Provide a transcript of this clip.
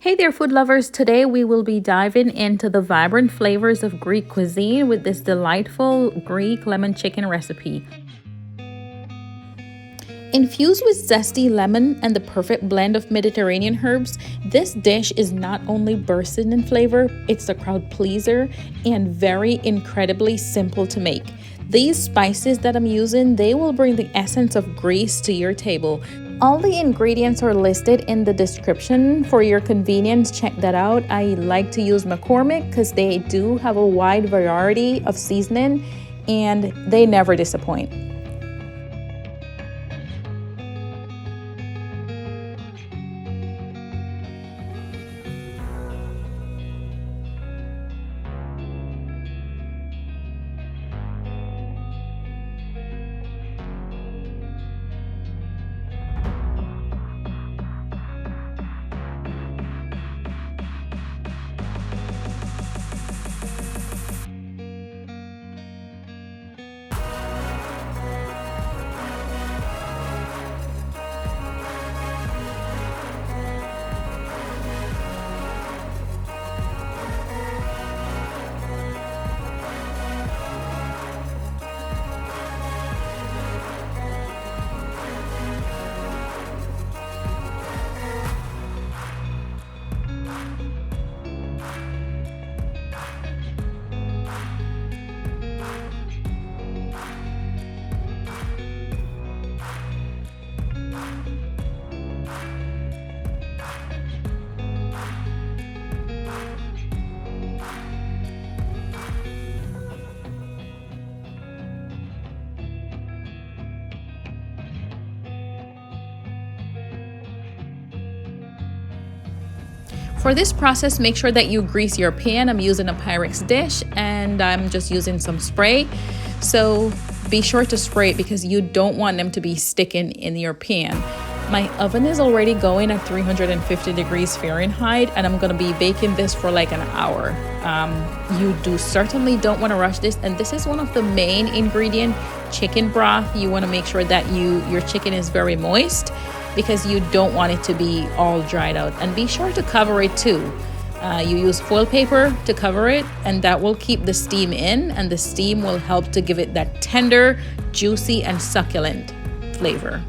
Hey there, food lovers. Today we will be diving into the vibrant flavors of Greek cuisine with this delightful Greek lemon chicken recipe. Infused with zesty lemon and the perfect blend of Mediterranean herbs, this dish is not only bursting in flavor, it's a crowd pleaser and very incredibly simple to make. These spices that I'm using, they will bring the essence of Greece to your table. All the ingredients are listed in the description. For your convenience, check that out. I like to use McCormick because they do have a wide variety of seasoning and they never disappoint. For this process, make sure that you grease your pan. I'm using a Pyrex dish and I'm just using some spray. So be sure to spray it because you don't want them to be sticking in your pan. My oven is already going at 350 degrees Fahrenheit and I'm going to be baking this for like an hour. You certainly don't want to rush this, and this is one of the main ingredients, chicken broth. You want to make sure that your chicken is very moist because you don't want it to be all dried out. And be sure to cover it too. You use foil paper to cover it, and that will keep the steam in, and the steam will help to give it that tender, juicy, and succulent flavor.